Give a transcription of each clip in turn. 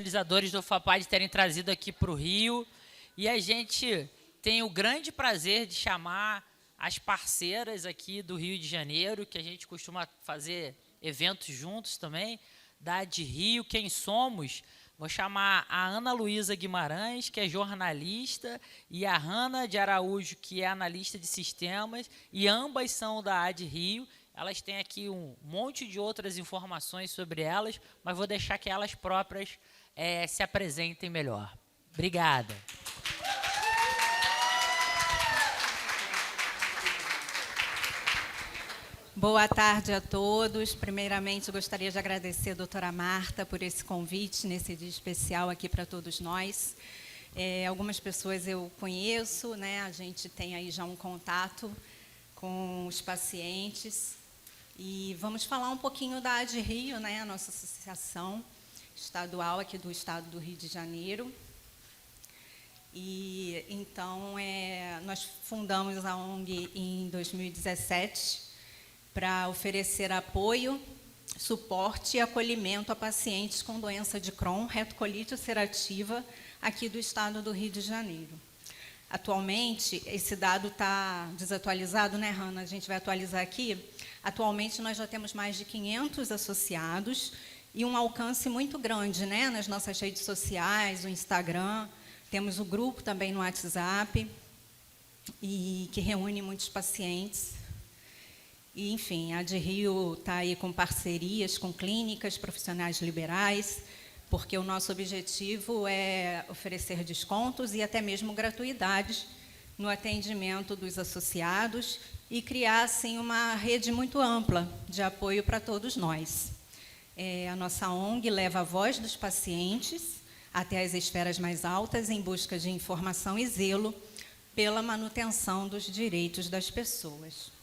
idealizadores do FAPAD terem trazido aqui para o Rio. E a gente tem o grande prazer de chamar as parceiras aqui do Rio de Janeiro, que a gente costuma fazer eventos juntos também, da AdRio, Quem Somos. Vou chamar a Ana Luísa Guimarães, que é jornalista, e a Hanna de Araújo, que é analista de sistemas, e ambas são da AdRio. Elas têm aqui um monte de outras informações sobre elas, mas vou deixar que elas próprias se apresentem melhor. Obrigada. Boa tarde a todos. Primeiramente, gostaria de agradecer a doutora Marta por esse convite, nesse dia especial aqui para todos nós. Algumas pessoas eu conheço, né? A gente tem aí já um contato com os pacientes. E vamos falar um pouquinho da AdRio, né? A nossa associação estadual aqui do estado do Rio de Janeiro. E, então, nós fundamos a ONG em 2017, para oferecer apoio, suporte e acolhimento a pacientes com doença de Crohn, retocolite ulcerativa, aqui do estado do Rio de Janeiro. Atualmente, esse dado está desatualizado, né, Hanna? A gente vai atualizar aqui. Atualmente, nós já temos mais de 500 associados e um alcance muito grande, né, nas nossas redes sociais, o Instagram. Temos o grupo também no WhatsApp, e que reúne muitos pacientes. E, enfim, a AdRio está aí com parcerias com clínicas, profissionais liberais, porque o nosso objetivo é oferecer descontos e até mesmo gratuidades no atendimento dos associados e criar, assim, uma rede muito ampla de apoio para todos nós. A nossa ONG leva a voz dos pacientes até as esferas mais altas em busca de informação e zelo pela manutenção dos direitos das pessoas.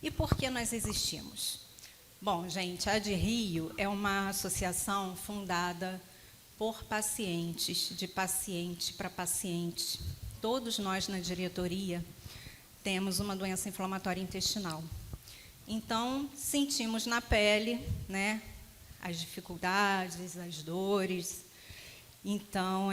E por que nós existimos? Bom, gente, a AdRio é uma associação fundada por pacientes, de paciente para paciente. Todos nós na diretoria temos uma doença inflamatória intestinal. Então, sentimos na pele, né, as dificuldades, as dores. Então,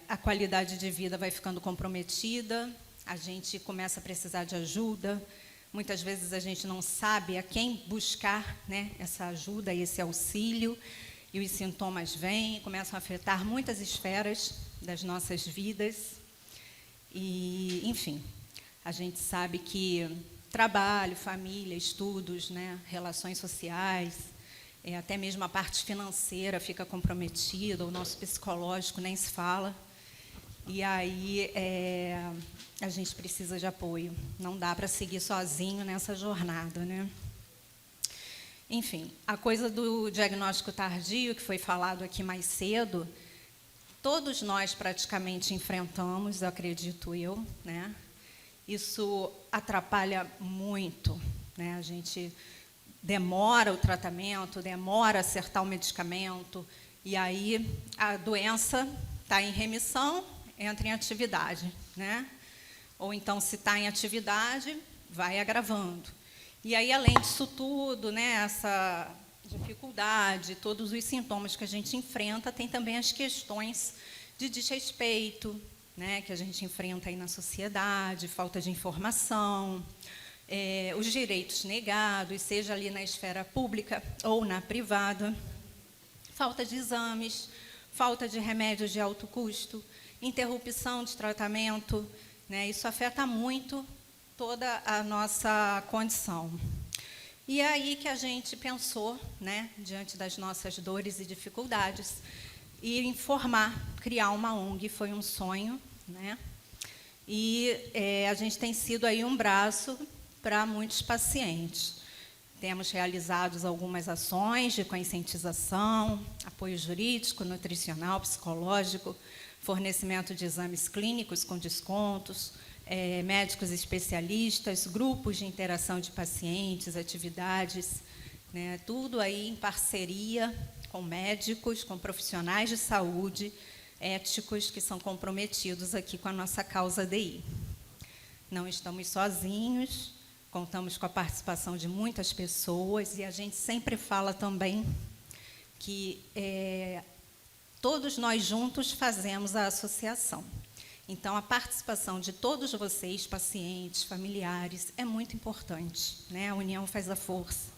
a qualidade de vida vai ficando comprometida, a gente começa a precisar de ajuda. Muitas vezes a gente não sabe a quem buscar, né, essa ajuda e esse auxílio, e os sintomas vêm e começam a afetar muitas esferas das nossas vidas. E, enfim, a gente sabe que trabalho, família, estudos, né, relações sociais, até mesmo a parte financeira fica comprometida, o nosso psicológico nem se fala. E aí a gente precisa de apoio. Não dá para seguir sozinho nessa jornada, né? Enfim, a coisa do diagnóstico tardio, que foi falado aqui mais cedo, todos nós praticamente enfrentamos, acredito eu, né? Isso atrapalha muito, né? A gente demora o tratamento, demora a acertar o medicamento, e aí a doença está em remissão, entra em atividade, né? Ou então, se está em atividade, vai agravando. E aí, além disso tudo, né, essa dificuldade, todos os sintomas que a gente enfrenta, tem também as questões de desrespeito, né, que a gente enfrenta aí na sociedade, falta de informação, os direitos negados, seja ali na esfera pública ou na privada, falta de exames, falta de remédios de alto custo, interrupção de tratamento, né? Isso afeta muito toda a nossa condição. E é aí que a gente pensou, né, diante das nossas dores e dificuldades, e informar, criar uma ONG foi um sonho, né? E a gente tem sido aí um braço para muitos pacientes. Temos realizado algumas ações de conscientização, apoio jurídico, nutricional, psicológico, fornecimento de exames clínicos com descontos, médicos especialistas, grupos de interação de pacientes, atividades, né, tudo aí em parceria com médicos, com profissionais de saúde, éticos que são comprometidos aqui com a nossa causa DI. Não estamos sozinhos, contamos com a participação de muitas pessoas e a gente sempre fala também que todos nós juntos fazemos a associação. Então, a participação de todos vocês, pacientes, familiares, é muito importante, né? A união faz a força.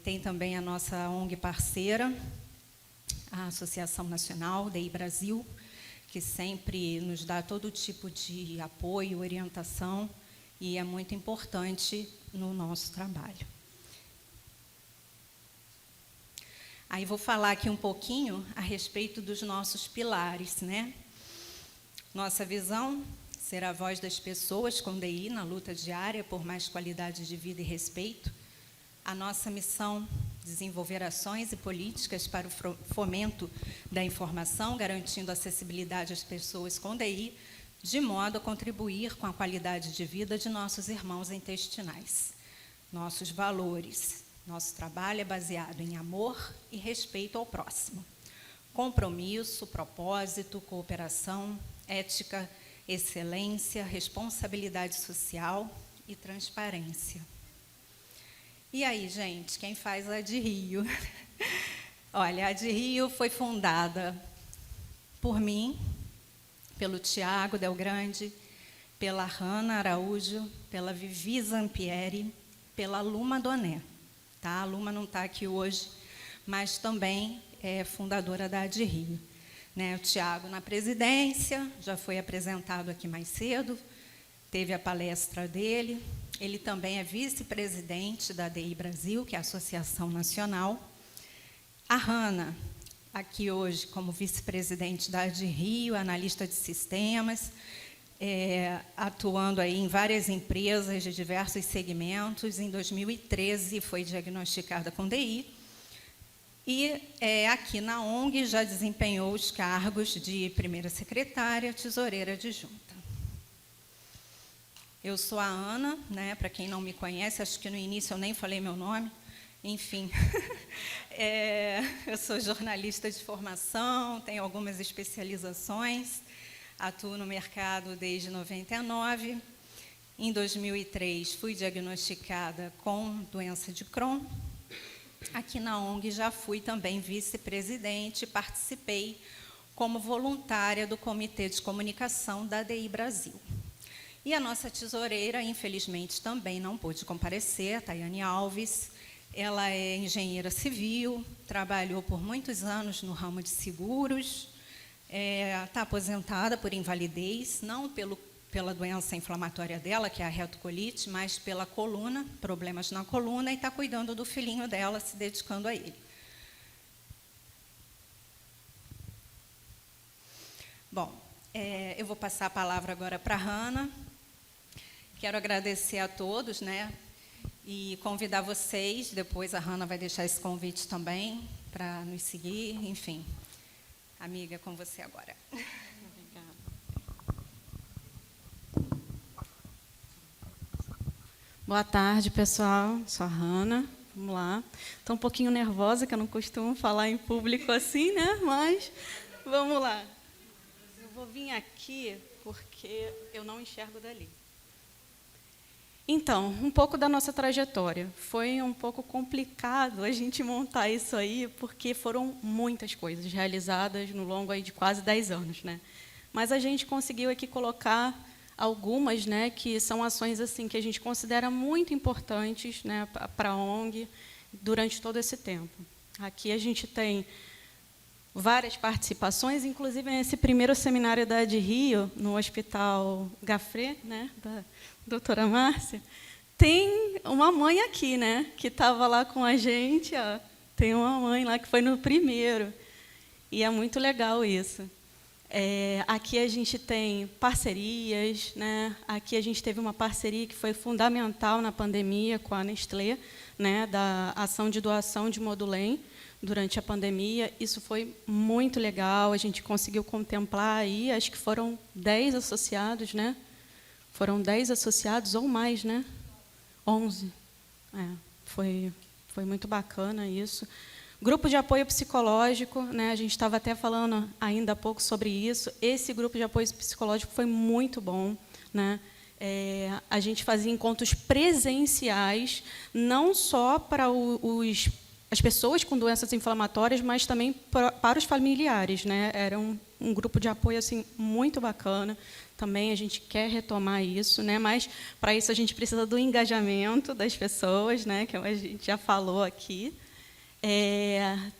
Tem também a nossa ONG parceira, a Associação Nacional, DEI Brasil, que sempre nos dá todo tipo de apoio, orientação, e é muito importante no nosso trabalho. Aí vou falar aqui um pouquinho a respeito dos nossos pilares, né? Nossa visão, ser a voz das pessoas com DI na luta diária por mais qualidade de vida e respeito. A nossa missão, desenvolver ações e políticas para o fomento da informação, garantindo acessibilidade às pessoas com DI, de modo a contribuir com a qualidade de vida de nossos irmãos intestinais. Nossos valores, nosso trabalho é baseado em amor e respeito ao próximo. Compromisso, propósito, cooperação, ética, excelência, responsabilidade social e transparência. E aí, gente, quem faz a de Rio? Olha, a de Rio foi fundada por mim, pelo Tiago Del Grande, pela Hanna Araújo, pela Vivi Zampieri, pela Luma Doné. Tá? A Luma não está aqui hoje, mas também é fundadora da de Rio. Né, o Tiago na presidência, já foi apresentado aqui mais cedo, teve a palestra dele. Ele também é vice-presidente da DI Brasil, que é a Associação Nacional. A Hanna, aqui hoje como vice-presidente da de Rio, analista de sistemas, atuando aí em várias empresas de diversos segmentos. Em 2013 foi diagnosticada com DI. E aqui na ONG já desempenhou os cargos de primeira secretária, tesoureira adjunta. Eu sou a Ana, né, para quem não me conhece, acho que no início eu nem falei meu nome, enfim. Eu sou jornalista de formação, tenho algumas especializações, atuo no mercado desde 99. Em 2003 fui diagnosticada com doença de Crohn. Aqui na ONG já fui também vice-presidente, participei como voluntária do Comitê de Comunicação da DI Brasil. E a nossa tesoureira, infelizmente, também não pôde comparecer, a Tayane Alves. Ela é engenheira civil, trabalhou por muitos anos no ramo de seguros, está aposentada por invalidez, não pela doença inflamatória dela, que é a retocolite, mas pela coluna, problemas na coluna, e está cuidando do filhinho dela, se dedicando a ele. Bom, eu vou passar a palavra agora para a Hanna. Quero agradecer a todos, né, e convidar vocês, depois a Hanna vai deixar esse convite também, para nos seguir, enfim. Amiga, com você agora. Boa tarde, pessoal. Sou a Hanna. Vamos lá. Estou um pouquinho nervosa, que eu não costumo falar em público assim, né? Mas vamos lá. Eu vou vir aqui porque eu não enxergo dali. Então, um pouco da nossa trajetória. Foi um pouco complicado a gente montar isso aí, porque foram muitas coisas realizadas no longo aí de quase 10 anos, né? Mas a gente conseguiu aqui colocar algumas, né, que são ações assim que a gente considera muito importantes, né, para a ONG durante todo esse tempo. Aqui a gente tem várias participações, inclusive nesse primeiro seminário da de Rio, no Hospital Gafré, né, da doutora Márcia, tem uma mãe aqui, né, que estava lá com a gente, ó, tem uma mãe lá que foi no primeiro, e é muito legal isso. Aqui a gente tem parcerias, né? Aqui a gente teve uma parceria que foi fundamental na pandemia com a Nestlé, né? Da ação de doação de Modulem durante a pandemia. Isso foi muito legal, a gente conseguiu contemplar aí, acho que foram 10 associados, né? Foram 10 associados ou mais, né? 11. Foi muito bacana isso. Grupo de apoio psicológico, né, a gente estava até falando ainda há pouco sobre isso. Esse grupo de apoio psicológico foi muito bom, né? A gente fazia encontros presenciais, não só para os as pessoas com doenças inflamatórias, mas também para os familiares, né? Era um grupo de apoio assim muito bacana. Também a gente quer retomar isso, né? Mas para isso a gente precisa do engajamento das pessoas, né? Que a gente já falou aqui.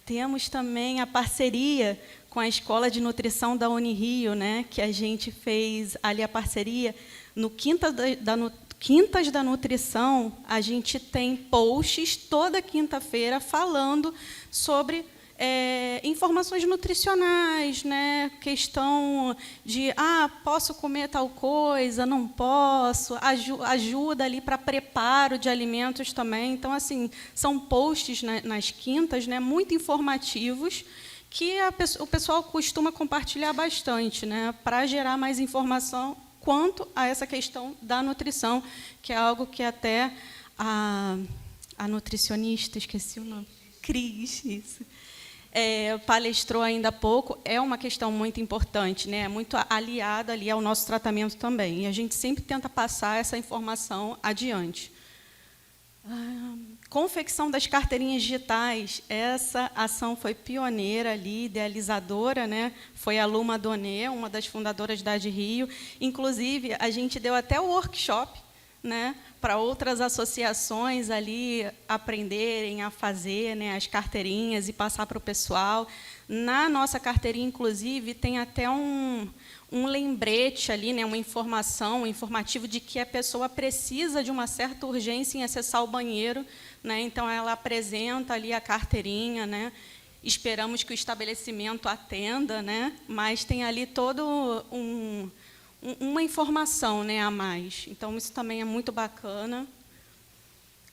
Temos também a parceria com a Escola de Nutrição da Unirio, né? Que a gente fez ali a parceria no Quintas da Nutrição. A gente tem posts toda quinta-feira falando sobre informações nutricionais, né? Questão de posso comer tal coisa, não posso, ajuda ali para preparo de alimentos também. Então, assim, são posts, né, nas quintas, né, muito informativos, que o pessoal costuma compartilhar bastante, né, para gerar mais informação quanto a essa questão da nutrição, que é algo que até a nutricionista, esqueci o nome, Cris, isso, palestrou ainda há pouco. É uma questão muito importante, né? Muito aliada ali ao nosso tratamento também. E a gente sempre tenta passar essa informação adiante. Confecção das carteirinhas digitais. Essa ação foi pioneira ali, idealizadora, né? Foi a Luma Donê, uma das fundadoras da AdRio. Inclusive, a gente deu até o workshop, né, para outras associações ali aprenderem a fazer, né, as carteirinhas e passar para o pessoal. Na nossa carteirinha, inclusive, tem até um lembrete ali, né, uma informação, um informativo de que a pessoa precisa de uma certa urgência em acessar o banheiro, né, então ela apresenta ali a carteirinha, né, esperamos que o estabelecimento atenda, né, mas tem ali todo uma informação, né, a mais. Então, isso também é muito bacana.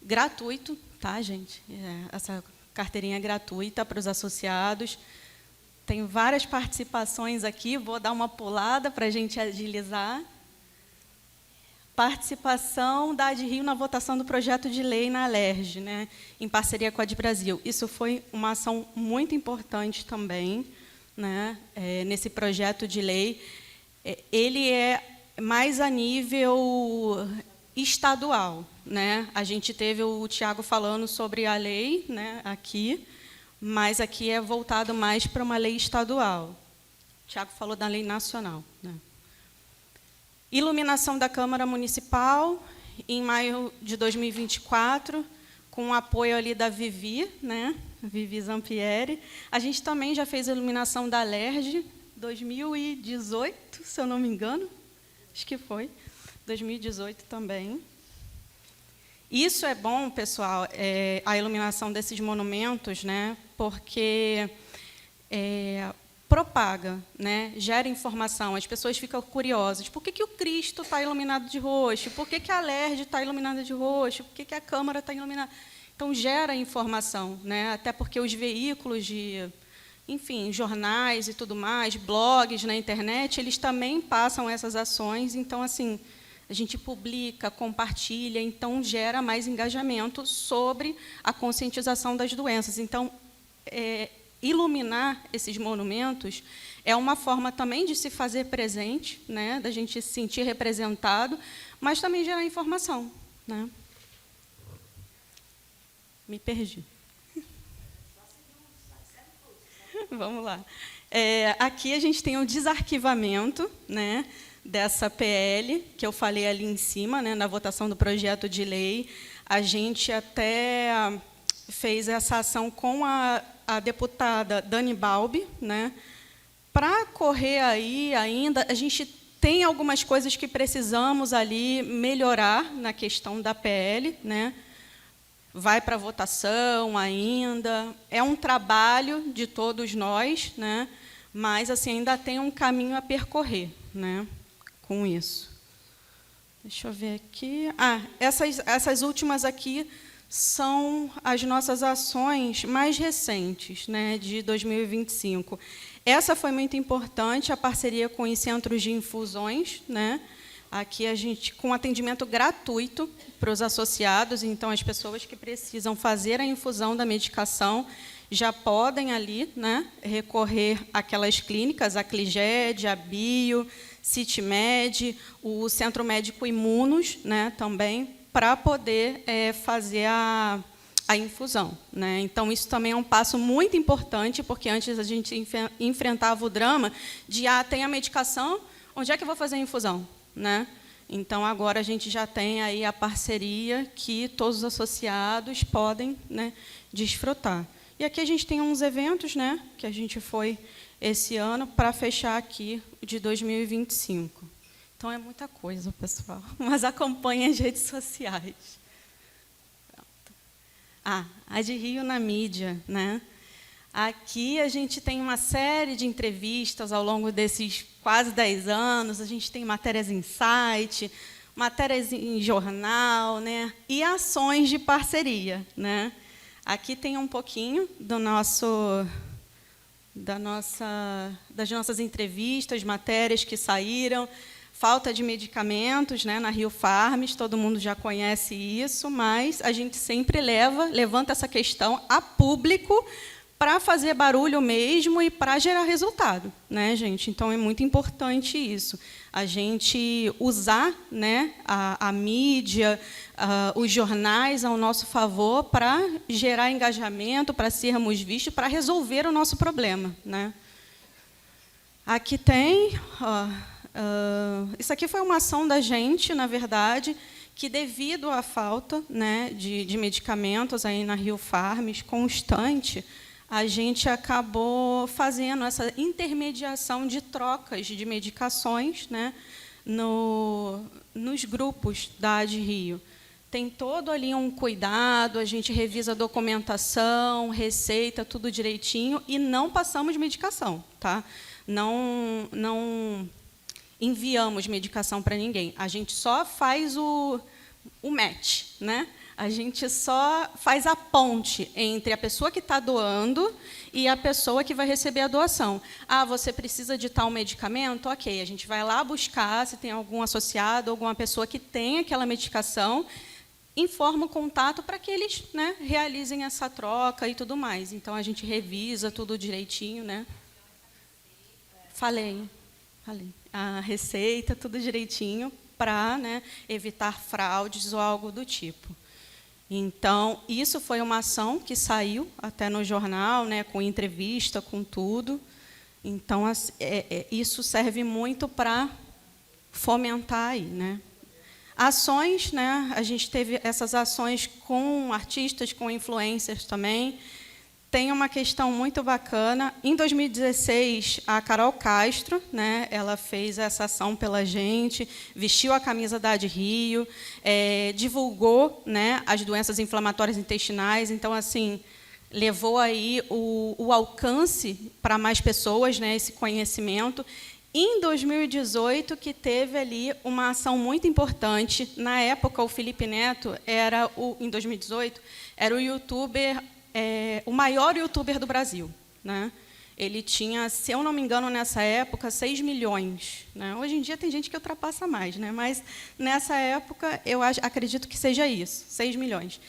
Gratuito, tá, gente? Essa carteirinha é gratuita para os associados. Tem várias participações aqui, vou dar uma pulada para a gente agilizar. Participação da AdRio na votação do projeto de lei na Alerj, né, em parceria com a AdBrasil. Isso foi uma ação muito importante também, né, nesse projeto de lei. Ele é mais a nível estadual, né? A gente teve o Tiago falando sobre a lei, né, aqui, mas aqui é voltado mais para uma lei estadual. O Tiago falou da lei nacional, né? Iluminação da Câmara Municipal, em maio de 2024, com o apoio ali da Vivi, né, Vivi Zampieri. A gente também já fez a iluminação da Alerj, 2018, se eu não me engano, acho que foi, 2018 também. Isso é bom, pessoal, a iluminação desses monumentos, né, porque propaga, né, gera informação, as pessoas ficam curiosas. Por que o Cristo está iluminado de roxo? Por que a Alerj está iluminada de roxo? Por que a Câmara está iluminada? Então, gera informação, né, até porque os veículos enfim, jornais e tudo mais, blogs na internet, eles também passam essas ações. Então, assim, a gente publica, compartilha, então gera mais engajamento sobre a conscientização das doenças. Então, iluminar esses monumentos é uma forma também de se fazer presente, né, da gente se sentir representado, mas também gerar informação, né? Me perdi. Vamos lá. Aqui a gente tem o desarquivamento, né, dessa PL, que eu falei ali em cima, né, na votação do projeto de lei. A gente até fez essa ação com a deputada Dani Balbi, né, para correr aí ainda. A gente tem algumas coisas que precisamos ali melhorar na questão da PL, né? Vai para votação ainda. É um trabalho de todos nós, né? Mas assim, ainda tem um caminho a percorrer, né, com isso. Deixa eu ver aqui. Essas últimas aqui são as nossas ações mais recentes, né, de 2025. Essa foi muito importante, a parceria com os centros de infusões, né? Aqui a gente, com atendimento gratuito para os associados, então as pessoas que precisam fazer a infusão da medicação já podem ali, né, recorrer àquelas clínicas, a Cliged, a Bio, CityMed, o Centro Médico Imunos, né, também, para poder fazer a a infusão, né? Então, isso também é um passo muito importante, porque antes a gente enfrentava o drama de, tem a medicação, onde é que eu vou fazer a infusão, né? Então, agora a gente já tem aí a parceria que todos os associados podem, né, desfrutar. E aqui a gente tem uns eventos, né, que a gente foi esse ano para fechar aqui de 2025. Então, é muita coisa, pessoal, mas acompanhe as redes sociais. A de Rio na mídia, né? Aqui a gente tem uma série de entrevistas ao longo desses quase 10 anos, a gente tem matérias em site, matérias em jornal, né? E ações de parceria, né? Aqui tem um pouquinho das nossas entrevistas, matérias que saíram. Falta de medicamentos, né, na Rio Farms, todo mundo já conhece isso, mas a gente sempre levanta essa questão a público para fazer barulho mesmo e para gerar resultado, né, gente? Então, é muito importante isso. A gente usar, né, a mídia, os jornais ao nosso favor para gerar engajamento, para sermos vistos, para resolver o nosso problema, né? Aqui tem... isso aqui foi uma ação da gente, na verdade, que, devido à falta, né, de medicamentos aí na Rio Farms constante, a gente acabou fazendo essa intermediação de trocas de medicações, né, nos grupos da AD Rio. Tem todo ali um cuidado, a gente revisa a documentação, receita, tudo direitinho, e não passamos medicação, tá? Não enviamos medicação para ninguém. A gente só faz o match, né? A gente só faz a ponte entre a pessoa que está doando e a pessoa que vai receber a doação. Você precisa de tal medicamento? Ok, a gente vai lá buscar, se tem algum associado, alguma pessoa que tem aquela medicação, informa o contato para que eles, né, realizem essa troca e tudo mais. Então, a gente revisa tudo direitinho, né? Falei. A receita, tudo direitinho, para, né, evitar fraudes ou algo do tipo. Então, isso foi uma ação que saiu até no jornal, né, com entrevista, com tudo. Então, isso serve muito para fomentar aí, né? Ações, né, a gente teve essas ações com artistas, com influencers também. Tem uma questão muito bacana. Em 2016, a Carol Castro, né, ela fez essa ação pela gente, vestiu a camisa da AD Rio, divulgou, né, as doenças inflamatórias intestinais. Então, assim, levou aí o alcance para mais pessoas, né, esse conhecimento. Em 2018, que teve ali uma ação muito importante. Na época, o Felipe Neto em 2018, era o youtuber... o maior youtuber do Brasil, né? Ele tinha, se eu não me engano, nessa época, 6 milhões. Né? Hoje em dia tem gente que ultrapassa mais, né? Mas nessa época eu acredito que seja isso, 6 milhões.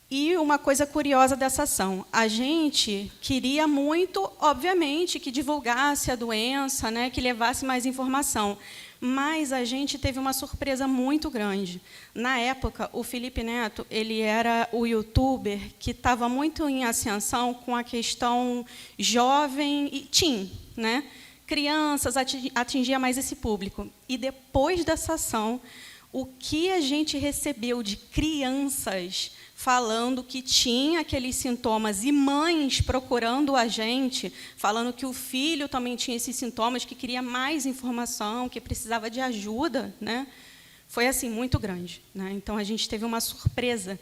E uma coisa curiosa dessa ação, a gente queria muito, obviamente, que divulgasse a doença, né? Que levasse mais informação. Mas a gente teve uma surpresa muito grande. Na época, o Felipe Neto, ele era o youtuber que estava muito em ascensão com a questão jovem e teen, né? Crianças, atingia mais esse público. E, depois dessa ação, o que a gente recebeu de crianças falando que tinha aqueles sintomas, e mães procurando a gente, falando que o filho também tinha esses sintomas, que queria mais informação, que precisava de ajuda, né? Foi assim muito grande, né? Então, a gente teve uma surpresa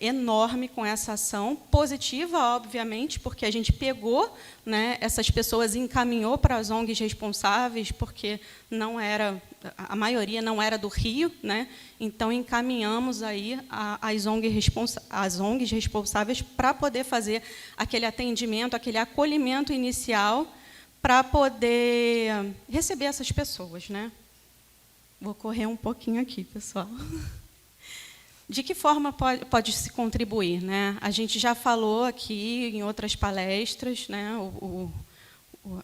enorme com essa ação, positiva, obviamente, porque a gente pegou, né, essas pessoas e encaminhou para as ONGs responsáveis, porque a maioria não era do Rio, né? Então encaminhamos aí as ONGs responsáveis para poder fazer aquele atendimento, aquele acolhimento inicial, para poder receber essas pessoas, né? Vou correr um pouquinho aqui, pessoal. De que forma pode se contribuir, né? A gente já falou aqui em outras palestras, né?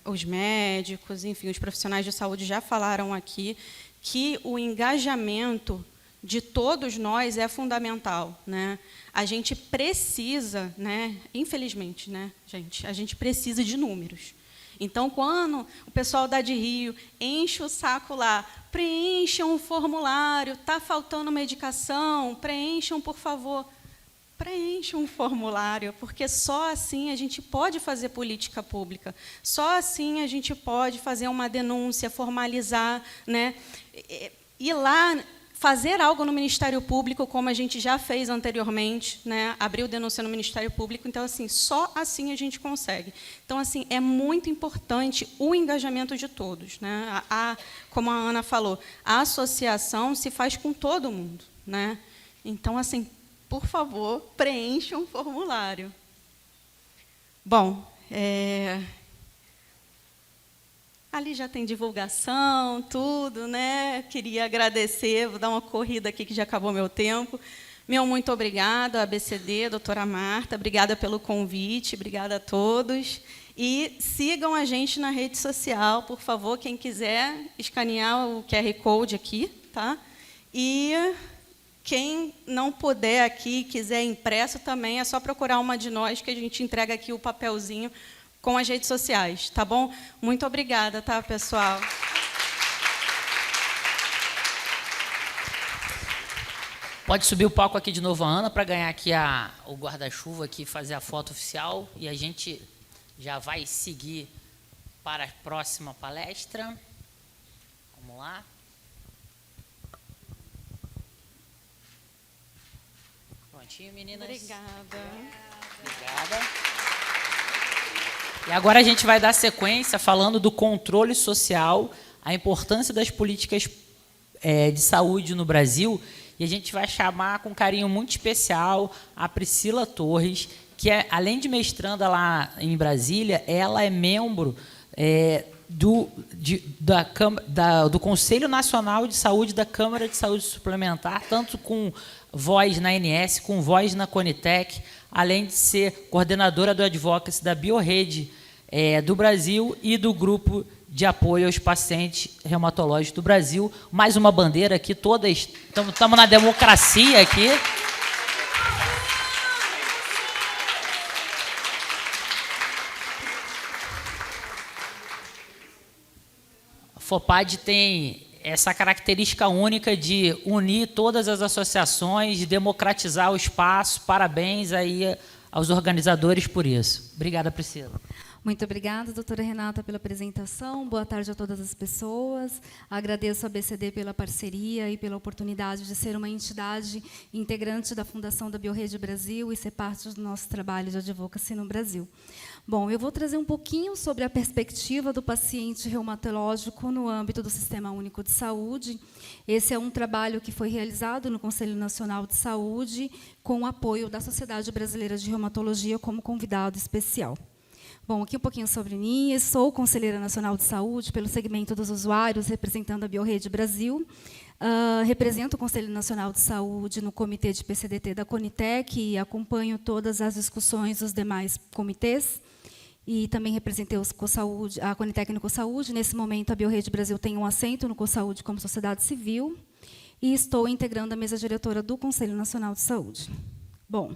Os médicos, enfim, os profissionais de saúde já falaram aqui que o engajamento de todos nós é fundamental, né? A gente precisa, né? Infelizmente, né, gente, a gente precisa de números. Então, quando o pessoal da de Rio enche o saco lá, preencham um formulário, está faltando medicação, preencham, por favor. Preencham um formulário, porque só assim a gente pode fazer política pública, só assim a gente pode fazer uma denúncia, formalizar, né? Ir lá, fazer algo no Ministério Público, como a gente já fez anteriormente, né? Abriu denúncia no Ministério Público, então, assim, só assim a gente consegue. Então, assim, é muito importante o engajamento de todos, né? Como a Ana falou, a associação se faz com todo mundo, né? Então, assim, por favor, preencha um formulário. Bom, ali já tem divulgação, tudo, né? Queria agradecer, vou dar uma corrida aqui que já acabou meu tempo. Meu muito obrigada, ABCD, doutora Marta, obrigada pelo convite, obrigada a todos. E sigam a gente na rede social, por favor, quem quiser escanear o QR Code aqui, tá? E quem não puder aqui, quiser impresso também, é só procurar uma de nós que a gente entrega aqui o papelzinho com as redes sociais, tá bom? Muito obrigada, tá, pessoal? Pode subir o palco aqui de novo a Ana para ganhar aqui o guarda-chuva aqui, fazer a foto oficial, e a gente já vai seguir para a próxima palestra. Vamos lá. Prontinho, meninas. Obrigada. Obrigada. E agora a gente vai dar sequência falando do controle social, a importância das políticas de saúde no Brasil, e a gente vai chamar com carinho muito especial a Priscila Torres, que, além de mestranda lá em Brasília, ela é membro do Conselho Nacional de Saúde da Câmara de Saúde Suplementar, tanto com voz na ANS, com voz na Conitec, além de ser coordenadora do Advocacy da Biorrede do Brasil e do Grupo de Apoio aos Pacientes Reumatológicos do Brasil. Mais uma bandeira aqui, todas... Estamos na democracia aqui. A FOPAD tem essa característica única de unir todas as associações, de democratizar o espaço. Parabéns aí aos organizadores por isso. Obrigada, Priscila. Muito obrigada, doutora Renata, pela apresentação. Boa tarde a todas as pessoas. Agradeço a ABCD pela parceria e pela oportunidade de ser uma entidade integrante da Fundação da Biorrede Brasil e ser parte do nosso trabalho de advocacy no Brasil. Bom, eu vou trazer um pouquinho sobre a perspectiva do paciente reumatológico no âmbito do Sistema Único de Saúde. Esse é um trabalho que foi realizado no Conselho Nacional de Saúde, com o apoio da Sociedade Brasileira de Reumatologia como convidado especial. Bom, aqui um pouquinho sobre mim. Eu sou conselheira nacional de saúde pelo segmento dos usuários, representando a Biorrede Brasil. Represento o Conselho Nacional de Saúde no Comitê de PCDT da Conitec e acompanho todas as discussões dos demais comitês. E também representei a Conitec no CoSaúde. Nesse momento, a Biorrede Brasil tem um assento no CoSaúde como sociedade civil. E estou integrando a mesa diretora do Conselho Nacional de Saúde. Bom,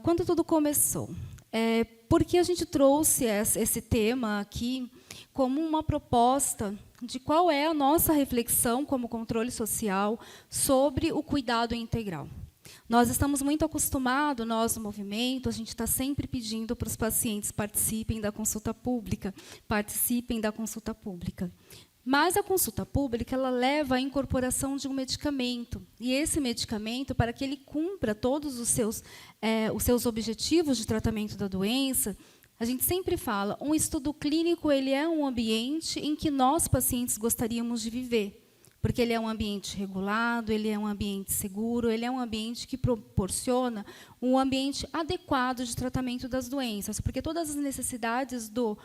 quando tudo começou? Por que a gente trouxe esse tema aqui como uma proposta de qual é a nossa reflexão como controle social sobre o cuidado integral. Nós estamos muito acostumados, nós, no movimento, a gente está sempre pedindo para os pacientes participem da consulta pública, Mas a consulta pública ela leva à incorporação de um medicamento. E esse medicamento, para que ele cumpra todos os seus objetivos de tratamento da doença, a gente sempre fala, um estudo clínico ele é um ambiente em que nós, pacientes, gostaríamos de viver. Porque ele é um ambiente regulado, ele é um ambiente seguro, ele é um ambiente que proporciona um ambiente adequado de tratamento das doenças. Porque todas as necessidades do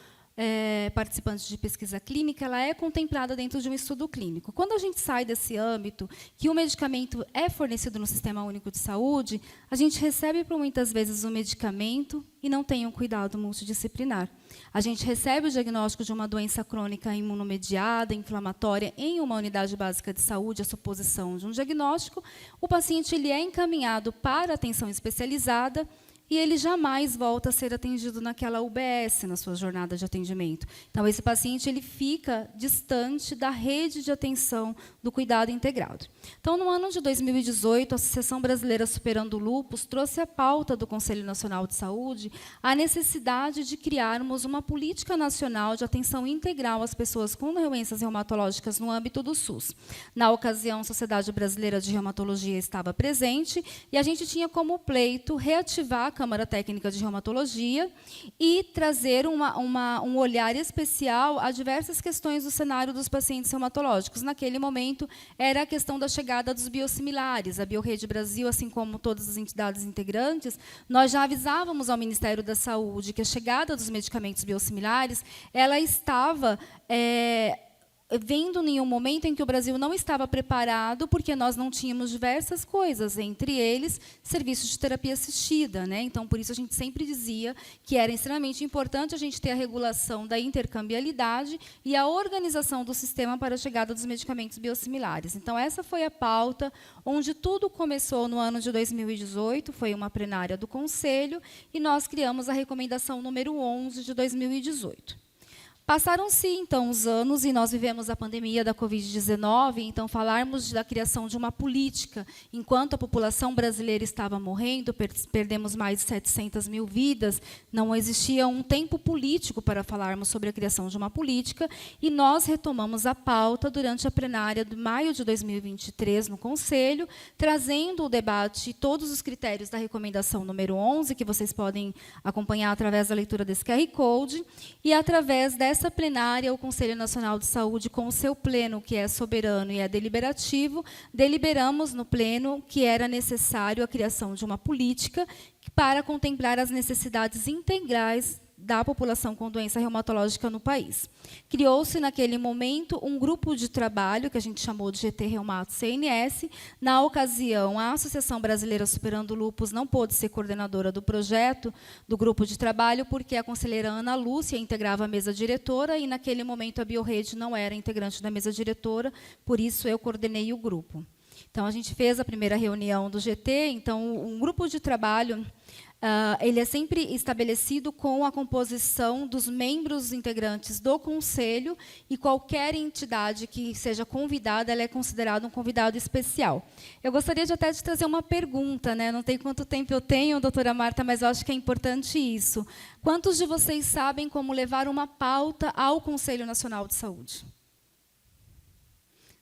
participantes de pesquisa clínica, ela é contemplada dentro de um estudo clínico. Quando a gente sai desse âmbito, que o medicamento é fornecido no Sistema Único de Saúde, a gente recebe, por muitas vezes, o medicamento e não tem um cuidado multidisciplinar. A gente recebe o diagnóstico de uma doença crônica imunomediada, inflamatória, em uma unidade básica de saúde, a suposição de um diagnóstico, o paciente ele é encaminhado para atenção especializada, e ele jamais volta a ser atendido naquela UBS, na sua jornada de atendimento. Então, esse paciente ele fica distante da rede de atenção do cuidado integrado. Então, no ano de 2018, a Associação Brasileira Superando o Lúpus trouxe à pauta do Conselho Nacional de Saúde a necessidade de criarmos uma política nacional de atenção integral às pessoas com doenças reumatológicas no âmbito do SUS. Na ocasião, a Sociedade Brasileira de Reumatologia estava presente e a gente tinha como pleito reativar a Câmara Técnica de Reumatologia e trazer um olhar especial a diversas questões do cenário dos pacientes reumatológicos. Naquele momento, era a questão da chegada dos biosimilares. A Biorrede Brasil, assim como todas as entidades integrantes, nós já avisávamos ao Ministério da Saúde que a chegada dos medicamentos biosimilares ela estava vendo em um momento em que o Brasil não estava preparado, porque nós não tínhamos diversas coisas, entre eles, serviços de terapia assistida. Então, por isso, a gente sempre dizia que era extremamente importante a gente ter a regulação da intercambialidade e a organização do sistema para a chegada dos medicamentos biosimilares. Então, essa foi a pauta onde tudo começou no ano de 2018, foi uma plenária do Conselho, e nós criamos a recomendação número 11 de 2018. Passaram-se, então, os anos e nós vivemos a pandemia da Covid-19, então falarmos da criação de uma política, enquanto a população brasileira estava morrendo, perdemos mais de 700 mil vidas, não existia um tempo político para falarmos sobre a criação de uma política, e nós retomamos a pauta durante a plenária de maio de 2023 no Conselho, trazendo o debate e todos os critérios da recomendação número 11, que vocês podem acompanhar através da leitura desse QR Code, e através dessa plenária, o Conselho Nacional de Saúde, com o seu pleno, que é soberano e é deliberativo, deliberamos no pleno que era necessário a criação de uma política para contemplar as necessidades integrais da população com doença reumatológica no país. Criou-se, naquele momento, um grupo de trabalho, que a gente chamou de GT Reumato CNS. Na ocasião, a Associação Brasileira Superando o Lúpus não pôde ser coordenadora do projeto, do grupo de trabalho, porque a conselheira Ana Lúcia integrava a mesa diretora, e, naquele momento, a Biorrede não era integrante da mesa diretora, por isso eu coordenei o grupo. Então, a gente fez a primeira reunião do GT, então, um grupo de trabalho ele é sempre estabelecido com a composição dos membros integrantes do Conselho, e qualquer entidade que seja convidada, ela é considerada um convidado especial. Eu gostaria até de trazer uma pergunta, não sei quanto tempo eu tenho, doutora Marta, mas eu acho que é importante isso. Quantos de vocês sabem como levar uma pauta ao Conselho Nacional de Saúde?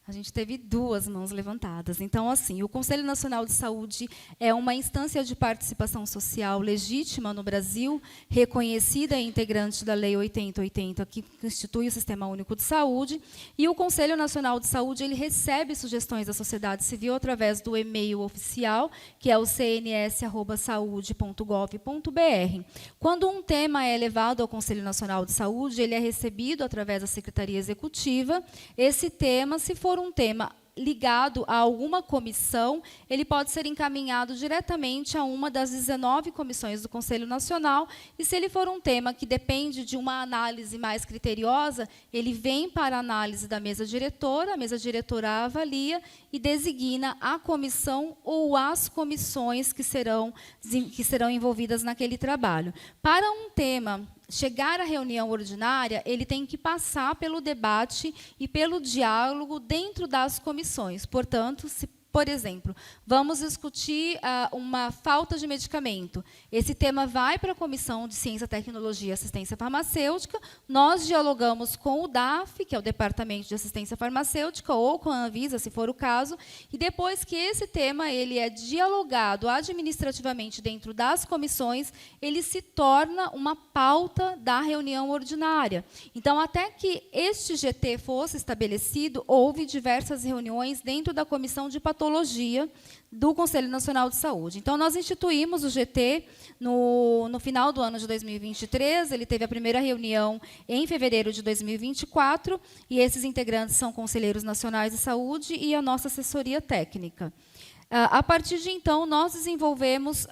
A gente teve 2 mãos levantadas. Então, assim, o Conselho Nacional de Saúde é uma instância de participação social legítima no Brasil, reconhecida e integrante da Lei 8080, que institui o Sistema Único de Saúde, e o Conselho Nacional de Saúde ele recebe sugestões da sociedade civil através do e-mail oficial, que é o cns@saude.gov.br. Quando um tema é levado ao Conselho Nacional de Saúde, ele é recebido através da Secretaria Executiva. Esse tema, se for um tema ligado a alguma comissão, ele pode ser encaminhado diretamente a uma das 19 comissões do Conselho Nacional, e se ele for um tema que depende de uma análise mais criteriosa, ele vem para a análise da mesa diretora, a mesa diretora avalia e designa a comissão ou as comissões que serão envolvidas naquele trabalho. Para um tema chegar à reunião ordinária, ele tem que passar pelo debate e pelo diálogo dentro das comissões. Portanto, se, por exemplo, vamos discutir uma falta de medicamento. Esse tema vai para a Comissão de Ciência, Tecnologia e Assistência Farmacêutica, nós dialogamos com o DAF, que é o Departamento de Assistência Farmacêutica, ou com a Anvisa, se for o caso, e depois que esse tema ele é dialogado administrativamente dentro das comissões, ele se torna uma pauta da reunião ordinária. Então, até que este GT fosse estabelecido, houve diversas reuniões dentro da Comissão de Patologia reumatologia do Conselho Nacional de Saúde. Então, nós instituímos o GT no final do ano de 2023, ele teve a primeira reunião em fevereiro de 2024, e esses integrantes são conselheiros nacionais de saúde e a nossa assessoria técnica. A partir de então, nós desenvolvemos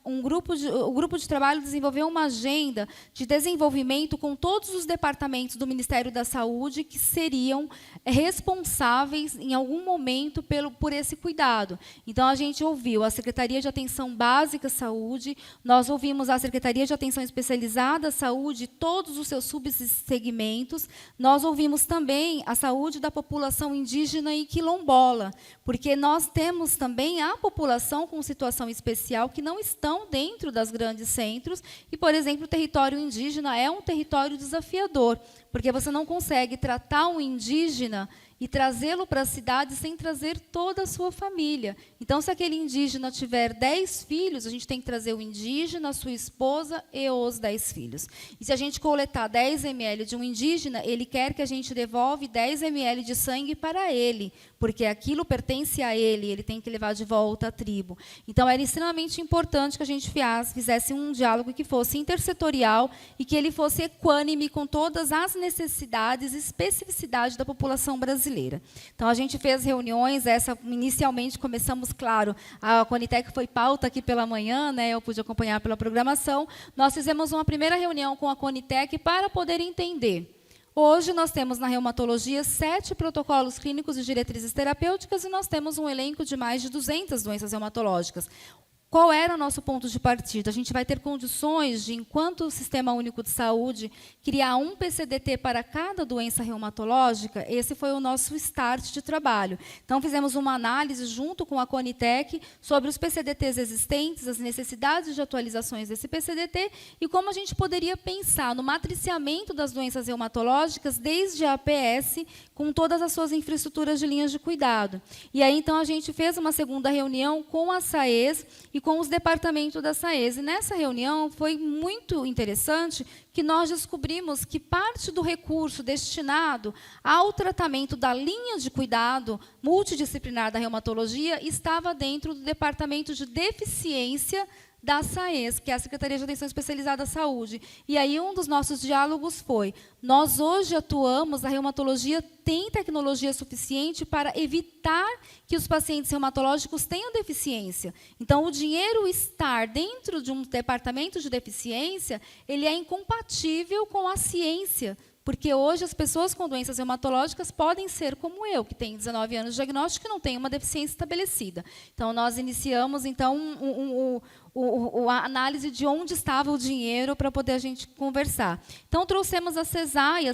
o grupo de trabalho desenvolveu uma agenda de desenvolvimento com todos os departamentos do Ministério da Saúde que seriam responsáveis, em algum momento, por esse cuidado. Então, a gente ouviu a Secretaria de Atenção Básica à Saúde, nós ouvimos a Secretaria de Atenção Especializada à Saúde, todos os seus subsegmentos, nós ouvimos também a saúde da população indígena e quilombola, porque nós temos também a população com situação especial que não estão dentro das grandes centros e, por exemplo, o território indígena é um território desafiador, porque você não consegue tratar um indígena e trazê-lo para a cidade sem trazer toda a sua família. Então, se aquele indígena tiver 10 filhos, a gente tem que trazer o indígena, a sua esposa e os 10 filhos. E se a gente coletar 10 ml de um indígena, ele quer que a gente devolve 10 ml de sangue para ele, porque aquilo pertence a ele, ele tem que levar de volta à tribo. Então, era extremamente importante que a gente fizesse um diálogo que fosse intersetorial e que ele fosse equânime com todas as necessidades e especificidades da população brasileira. Então, a gente fez reuniões, inicialmente começamos, claro, a Conitec foi pauta aqui pela manhã, né, eu pude acompanhar pela programação, nós fizemos uma primeira reunião com a Conitec para poder entender. Hoje, nós temos na reumatologia 7 protocolos clínicos e diretrizes terapêuticas e nós temos um elenco de mais de 200 doenças reumatológicas. Qual era o nosso ponto de partida? A gente vai ter condições de, enquanto Sistema Único de Saúde, criar um PCDT para cada doença reumatológica? Esse foi o nosso start de trabalho. Então, fizemos uma análise junto com a Conitec sobre os PCDTs existentes, as necessidades de atualizações desse PCDT e como a gente poderia pensar no matriciamento das doenças reumatológicas desde a APS, com todas as suas infraestruturas de linhas de cuidado. E aí, então, a gente fez uma segunda reunião com a SAES e com os departamentos da SAES. E nessa reunião foi muito interessante que nós descobrimos que parte do recurso destinado ao tratamento da linha de cuidado multidisciplinar da reumatologia estava dentro do departamento de deficiência da SAES, que é a Secretaria de Atenção Especializada à Saúde. E aí um dos nossos diálogos foi, nós hoje atuamos, a reumatologia tem tecnologia suficiente para evitar que os pacientes reumatológicos tenham deficiência. Então, o dinheiro estar dentro de um departamento de deficiência, ele é incompatível com a ciência, porque hoje as pessoas com doenças reumatológicas podem ser como eu, que tenho 19 anos de diagnóstico e não tenho uma deficiência estabelecida. Então, nós iniciamos a análise de onde estava o dinheiro para poder a gente conversar. Então, trouxemos a CESAI,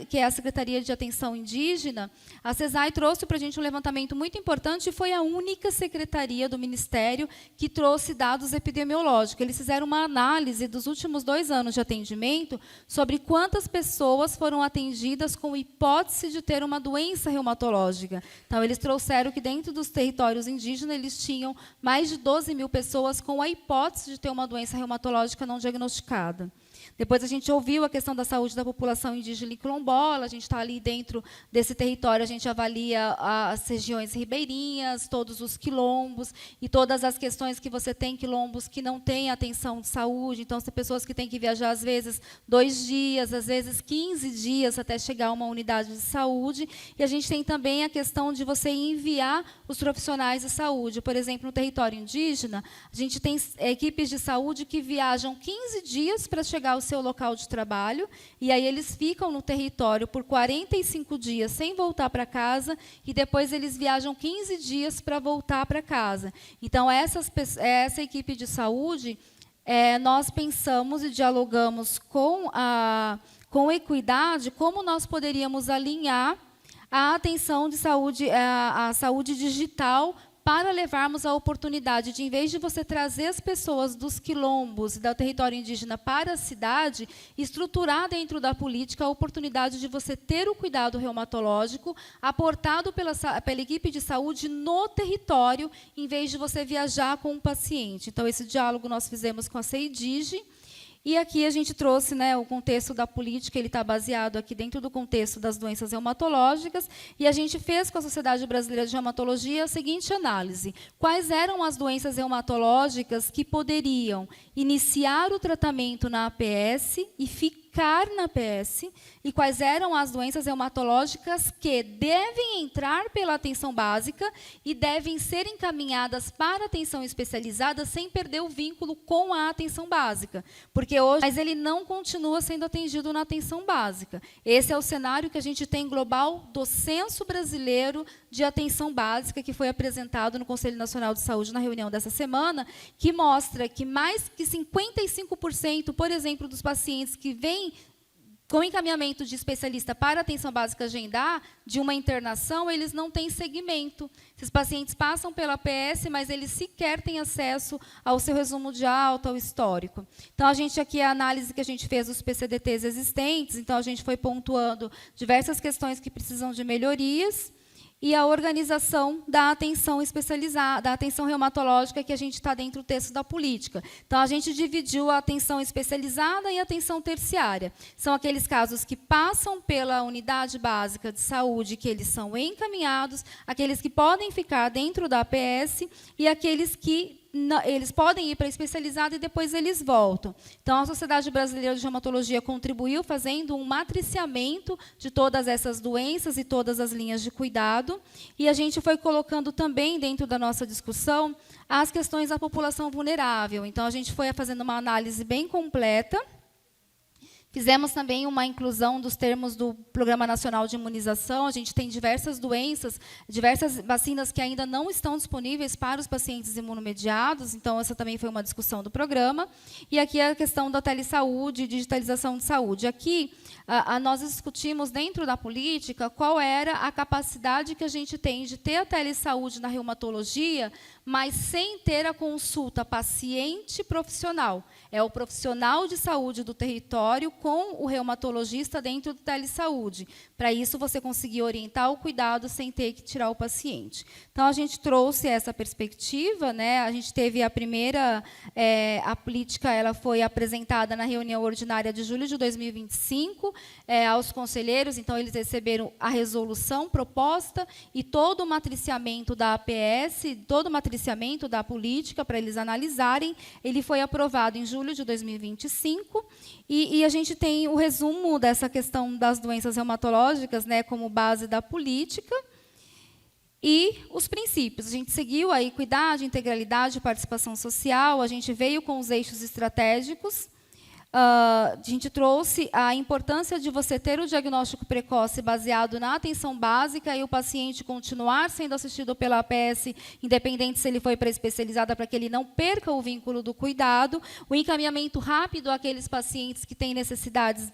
que é a Secretaria de Atenção Indígena, a CESAI trouxe para a gente um levantamento muito importante e foi a única secretaria do Ministério que trouxe dados epidemiológicos. Eles fizeram uma análise dos últimos 2 anos de atendimento sobre quantas pessoas foram atendidas com hipótese de ter uma doença reumatológica. Então, eles trouxeram que dentro dos territórios indígenas, eles tinham mais de 12 mil pessoas com a hipótese de ter uma doença reumatológica não diagnosticada. Depois a gente ouviu a questão da saúde da população indígena e quilombola, a gente está ali dentro desse território, a gente avalia as regiões ribeirinhas, todos os quilombos e todas as questões que você tem, quilombos que não têm atenção de saúde, então, são pessoas que têm que viajar, às vezes, 2 dias, às vezes 15 dias até chegar a uma unidade de saúde, e a gente tem também a questão de você enviar os profissionais de saúde. Por exemplo, no território indígena, a gente tem equipes de saúde que viajam 15 dias para chegar ao seu local de trabalho, e aí eles ficam no território por 45 dias sem voltar para casa, e depois eles viajam 15 dias para voltar para casa. Então, essa equipe de saúde, nós pensamos e dialogamos com a Equidade como nós poderíamos alinhar a atenção de saúde, a saúde digital, para levarmos a oportunidade de, em vez de você trazer as pessoas dos quilombos e do território indígena para a cidade, estruturar dentro da política a oportunidade de você ter o cuidado reumatológico aportado pela equipe de saúde no território, em vez de você viajar com um paciente. Então, esse diálogo nós fizemos com a CEIDIGE. E aqui a gente trouxe, né, o contexto da política, ele está baseado aqui dentro do contexto das doenças reumatológicas, e a gente fez com a Sociedade Brasileira de Reumatologia a seguinte análise: quais eram as doenças reumatológicas que poderiam iniciar o tratamento na APS e ficar na APS, e quais eram as doenças reumatológicas que devem entrar pela atenção básica e devem ser encaminhadas para a atenção especializada sem perder o vínculo com a atenção básica, porque hoje, mas ele não continua sendo atendido na atenção básica. Esse é o cenário que a gente tem global do Censo Brasileiro de Atenção Básica, que foi apresentado no Conselho Nacional de Saúde na reunião dessa semana, que mostra que mais que 55%, por exemplo, dos pacientes que vêm com encaminhamento de especialista para atenção básica agendar, de uma internação, eles não têm segmento. Esses pacientes passam pela APS, mas eles sequer têm acesso ao seu resumo de alta, ao histórico. Então, a gente aqui, a análise que a gente fez dos PCDTs existentes, então, a gente foi pontuando diversas questões que precisam de melhorias, e a organização da atenção especializada, da atenção reumatológica, que a gente está dentro do texto da política. Então, a gente dividiu a atenção especializada e a atenção terciária. São aqueles casos que passam pela unidade básica de saúde, que eles são encaminhados, aqueles que podem ficar dentro da APS e aqueles que eles podem ir para a especializada e depois eles voltam. Então, a Sociedade Brasileira de Reumatologia contribuiu fazendo um matriciamento de todas essas doenças e todas as linhas de cuidado, e a gente foi colocando também, dentro da nossa discussão, as questões da população vulnerável. Então, a gente foi fazendo uma análise bem completa. Fizemos também uma inclusão dos termos do Programa Nacional de Imunização. A gente tem diversas doenças, diversas vacinas que ainda não estão disponíveis para os pacientes imunomediados, então essa também foi uma discussão do programa. E aqui a questão da telesaúde, digitalização de saúde. Aqui, nós discutimos dentro da política qual era a capacidade que a gente tem de ter a telesaúde na reumatologia, mas sem ter a consulta paciente-profissional. É o profissional de saúde do território com o reumatologista dentro do telesaúde. Para isso, você conseguir orientar o cuidado sem ter que tirar o paciente. Então, a gente trouxe essa perspectiva, né? A gente teve a primeira, a política ela foi apresentada na reunião ordinária de julho de 2025, aos conselheiros, então, eles receberam a resolução proposta e todo o matriciamento da APS, todo o matriciamento da política para eles analisarem. Ele foi aprovado em julho de 2025, e a gente tem o resumo dessa questão das doenças reumatológicas, né, como base da política, e os princípios. A gente seguiu a equidade, integralidade, participação social, a gente veio com os eixos estratégicos, a gente trouxe a importância de você ter o diagnóstico precoce baseado na atenção básica e o paciente continuar sendo assistido pela APS, independente se ele foi para especializada, para que ele não perca o vínculo do cuidado, o encaminhamento rápido àqueles pacientes que têm necessidades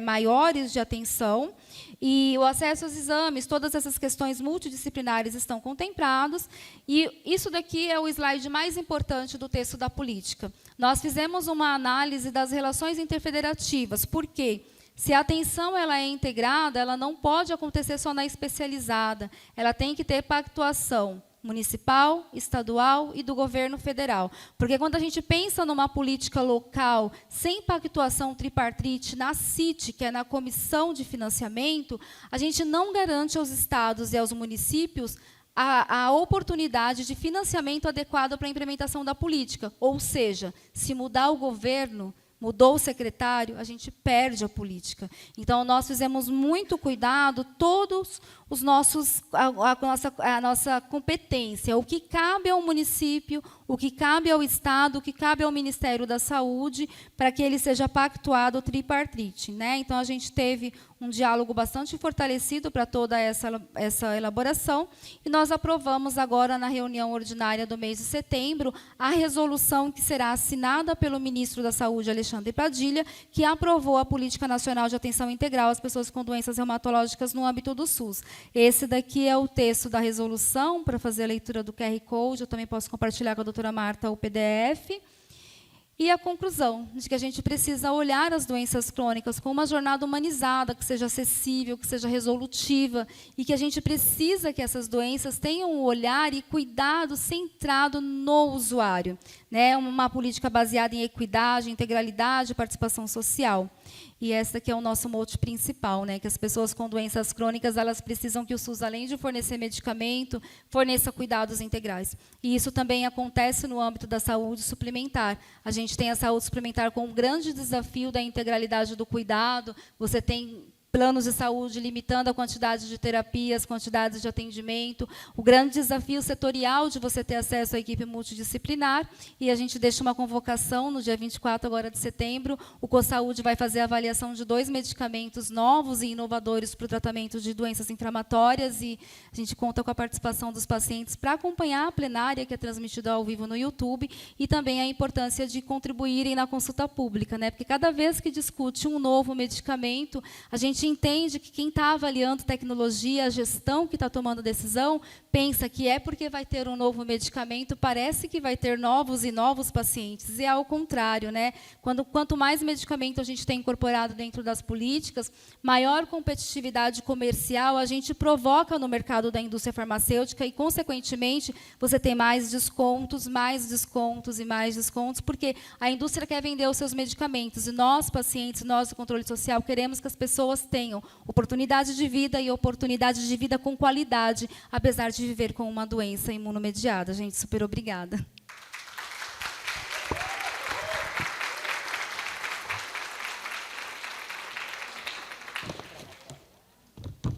maiores de atenção, e o acesso aos exames, todas essas questões multidisciplinares estão contemplados, e isso daqui é o slide mais importante do texto da política. Nós fizemos uma análise das relações interfederativas, porque se a atenção ela é integrada, ela não pode acontecer só na especializada, ela tem que ter pactuação municipal, estadual e do governo federal. Porque quando a gente pensa numa política local sem pactuação tripartite na CIT, que é na Comissão de Financiamento, a gente não garante aos estados e aos municípios a oportunidade de financiamento adequado para a implementação da política. Ou seja, se mudar o governo, mudou o secretário, a gente perde a política. Então, nós fizemos muito cuidado, todos os nossos, a nossa competência, o que cabe ao município, o que cabe ao Estado, o que cabe ao Ministério da Saúde, para que ele seja pactuado tripartite, né? Então, a gente teve um diálogo bastante fortalecido para toda essa elaboração, e nós aprovamos agora, na reunião ordinária do mês de setembro, a resolução que será assinada pelo ministro da Saúde, Alexandre Padilha, que aprovou a Política Nacional de Atenção Integral às Pessoas com Doenças Reumatológicas no âmbito do SUS. Esse daqui é o texto da resolução, para fazer a leitura do QR Code, eu também posso compartilhar com a doutora Marta o PDF. E a conclusão de que a gente precisa olhar as doenças crônicas com uma jornada humanizada, que seja acessível, que seja resolutiva, e que a gente precisa que essas doenças tenham um olhar e cuidado centrado no usuário, né? Uma política baseada em equidade, integralidade e participação social. E essa que é o nosso mote principal, né? Que as pessoas com doenças crônicas, elas precisam que o SUS, além de fornecer medicamento, forneça cuidados integrais. E isso também acontece no âmbito da saúde suplementar. A gente tem a saúde suplementar com um grande desafio da integralidade do cuidado. Você tem planos de saúde limitando a quantidade de terapias, quantidades de atendimento, o grande desafio setorial de você ter acesso à equipe multidisciplinar, e a gente deixa uma convocação no dia 24 agora de setembro, o CoSaúde vai fazer a avaliação de 2 medicamentos novos e inovadores para o tratamento de doenças inflamatórias, e a gente conta com a participação dos pacientes para acompanhar a plenária, que é transmitida ao vivo no YouTube, e também a importância de contribuírem na consulta pública, né? Porque cada vez que discute um novo medicamento, a gente entende que quem está avaliando tecnologia, a gestão que está tomando decisão, pensa que é porque vai ter um novo medicamento, parece que vai ter novos e novos pacientes. E é ao contrário, né? Quanto mais medicamento a gente tem incorporado dentro das políticas, maior competitividade comercial a gente provoca no mercado da indústria farmacêutica e, consequentemente, você tem mais descontos e mais descontos, porque a indústria quer vender os seus medicamentos e nós, pacientes, nós do controle social, queremos que as pessoas tenham oportunidade de vida e oportunidade de vida com qualidade, apesar de viver com uma doença imunomediada. Gente, super obrigada.